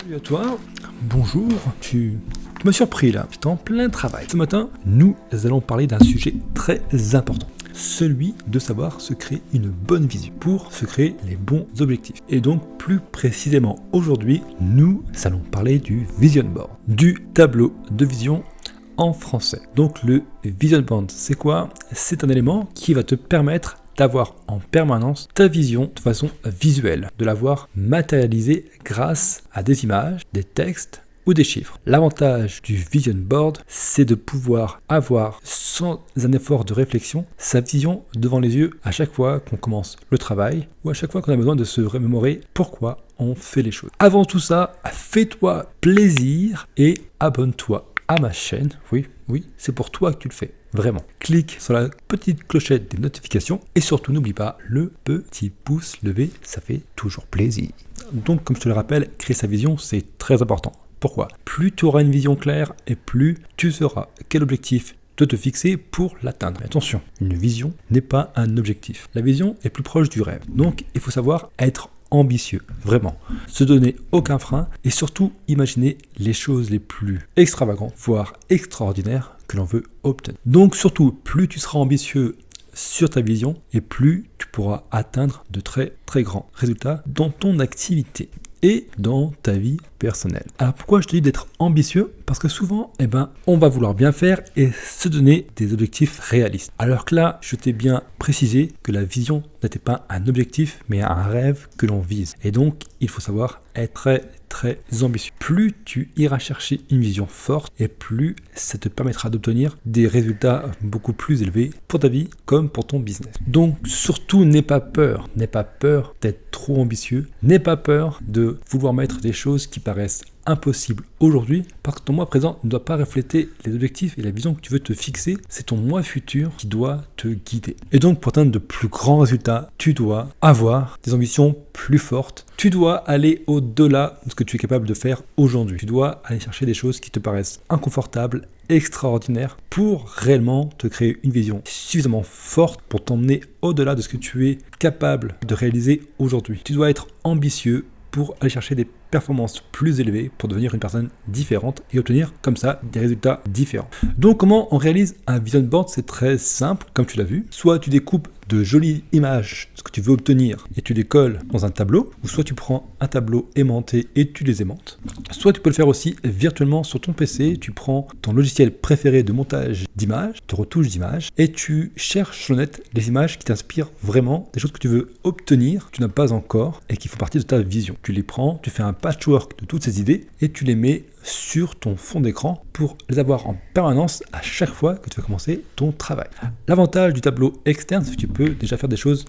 Salut à toi, bonjour, tu m'as surpris là, j'étais en plein travail. Ce matin, nous allons parler d'un sujet très important, celui de savoir se créer une bonne vision pour se créer les bons objectifs. Et donc plus précisément aujourd'hui, nous allons parler du vision board, du tableau de vision en français. Donc le vision board, c'est quoi? C'est un élément qui va te permettre d'avoir en permanence ta vision de façon visuelle, de l'avoir matérialisée grâce à des images, des textes ou des chiffres. L'avantage du vision board, c'est de pouvoir avoir, sans un effort de réflexion, sa vision devant les yeux à chaque fois qu'on commence le travail ou à chaque fois qu'on a besoin de se remémorer pourquoi on fait les choses. Avant tout ça, fais-toi plaisir et abonne-toi à ma chaîne. Oui, c'est pour toi que tu le fais. Vraiment. Clique sur la petite clochette des notifications et surtout n'oublie pas le petit pouce levé, ça fait toujours plaisir. Donc comme je te le rappelle, créer sa vision, c'est très important. Pourquoi? Plus tu auras une vision claire et plus tu sauras quel objectif te fixer pour l'atteindre. Mais attention, une vision n'est pas un objectif. La vision est plus proche du rêve. Donc il faut savoir être ambitieux, vraiment. Se donner aucun frein et surtout imaginer les choses les plus extravagantes, voire extraordinaires que l'on veut obtenir. Donc surtout, plus tu seras ambitieux sur ta vision et plus tu pourras atteindre de très très grands résultats dans ton activité et dans ta vie personnelle. Alors pourquoi je te dis d'être ambitieux? Parce que souvent, on va vouloir bien faire et se donner des objectifs réalistes. Alors que là, je t'ai bien précisé que la vision n'était pas un objectif, mais un rêve que l'on vise. Et donc, il faut savoir être très très ambitieux. Plus tu iras chercher une vision forte et plus ça te permettra d'obtenir des résultats beaucoup plus élevés pour ta vie comme pour ton business. Donc surtout, n'aie pas peur d'être trop ambitieux, n'aie pas peur de vouloir mettre des choses qui paraissent impossible aujourd'hui parce que ton moi présent ne doit pas refléter les objectifs et la vision que tu veux te fixer. C'est ton moi futur qui doit te guider. Et donc pour atteindre de plus grands résultats, tu dois avoir des ambitions plus fortes. Tu dois aller au-delà de ce que tu es capable de faire aujourd'hui. Tu dois aller chercher des choses qui te paraissent inconfortables, extraordinaires pour réellement te créer une vision suffisamment forte pour t'emmener au-delà de ce que tu es capable de réaliser aujourd'hui. Tu dois être ambitieux pour aller chercher des performances plus élevées pour devenir une personne différente et obtenir comme ça des résultats différents. Donc comment on réalise un vision board? C'est très simple, comme tu l'as vu. Soit tu découpes de jolies images, ce que tu veux obtenir, et tu les colles dans un tableau, ou soit tu prends un tableau aimanté et tu les aimantes. Soit tu peux le faire aussi virtuellement sur ton PC, tu prends ton logiciel préféré de montage d'images, de retouche d'images, et tu cherches sur le net les images qui t'inspirent vraiment, des choses que tu veux obtenir, que tu n'as pas encore, et qui font partie de ta vision. Tu les prends, tu fais un patchwork de toutes ces idées, et tu les mets sur ton fond d'écran pour les avoir en permanence à chaque fois que tu vas commencer ton travail. L'avantage du tableau externe, c'est que tu peux déjà faire des choses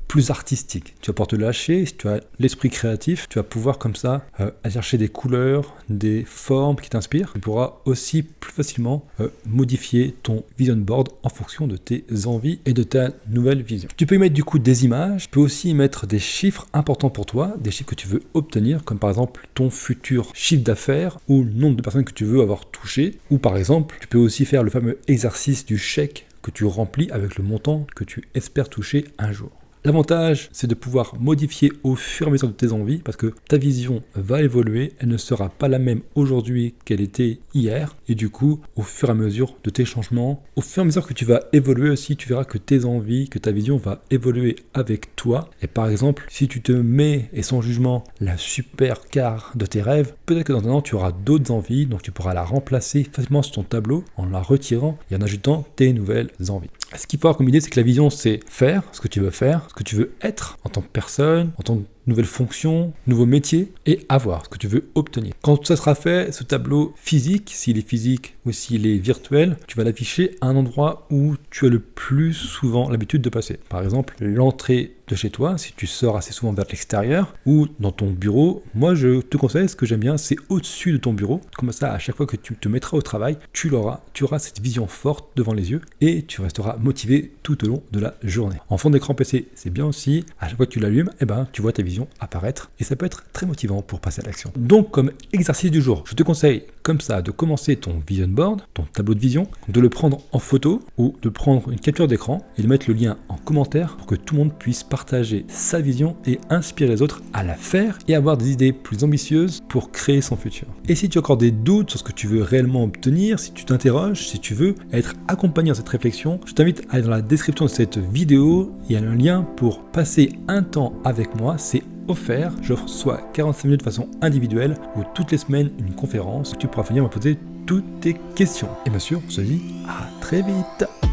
plus artistique. Tu vas pouvoir te lâcher, si tu as l'esprit créatif, tu vas pouvoir comme ça aller chercher des couleurs, des formes qui t'inspirent. Tu pourras aussi plus facilement modifier ton vision board en fonction de tes envies et de ta nouvelle vision. Tu peux y mettre du coup des images, tu peux aussi y mettre des chiffres importants pour toi, des chiffres que tu veux obtenir, comme par exemple ton futur chiffre d'affaires ou le nombre de personnes que tu veux avoir touché. Ou par exemple, tu peux aussi faire le fameux exercice du chèque que tu remplis avec le montant que tu espères toucher un jour. L'avantage, c'est de pouvoir modifier au fur et à mesure de tes envies parce que ta vision va évoluer, elle ne sera pas la même aujourd'hui qu'elle était hier et du coup, au fur et à mesure de tes changements, au fur et à mesure que tu vas évoluer aussi, tu verras que tes envies, que ta vision va évoluer avec toi. Et par exemple, si tu te mets, et sans jugement, la super car de tes rêves, peut-être que dans un an, tu auras d'autres envies, donc tu pourras la remplacer facilement sur ton tableau en la retirant et en ajoutant tes nouvelles envies. Ce qu'il faut avoir comme idée, c'est que la vision, c'est faire ce que tu veux faire, ce que tu veux être en tant que personne, en tant que nouvelle fonction, nouveau métier, et avoir ce que tu veux obtenir. Quand tout ça sera fait, ce tableau physique, s'il est physique ou s'il est virtuel, tu vas l'afficher à un endroit où tu as le plus souvent l'habitude de passer. Par exemple, l'entrée de chez toi, si tu sors assez souvent vers l'extérieur, ou dans ton bureau. Moi, je te conseille, ce que j'aime bien, c'est au-dessus de ton bureau. Comme ça, à chaque fois que tu te mettras au travail, tu auras cette vision forte devant les yeux et tu resteras motivé tout au long de la journée. En fond d'écran PC, c'est bien aussi. À chaque fois que tu l'allumes, tu vois ta vision apparaître et ça peut être très motivant pour passer à l'action. Donc, comme exercice du jour, je te conseille comme ça de commencer ton vision board, ton tableau de vision, de le prendre en photo ou de prendre une capture d'écran et de mettre le lien en commentaire pour que tout le monde puisse partager sa vision et inspirer les autres à la faire et avoir des idées plus ambitieuses pour créer son futur. Et si tu as encore des doutes sur ce que tu veux réellement obtenir, si tu t'interroges, si tu veux être accompagné dans cette réflexion, je t'invite à aller dans la description de cette vidéo. Il y a un lien pour passer un temps avec moi. C'est offert. J'offre soit 45 minutes de façon individuelle ou toutes les semaines une conférence où tu pourras venir me poser toutes tes questions. Et bien sûr, on se dit à très vite.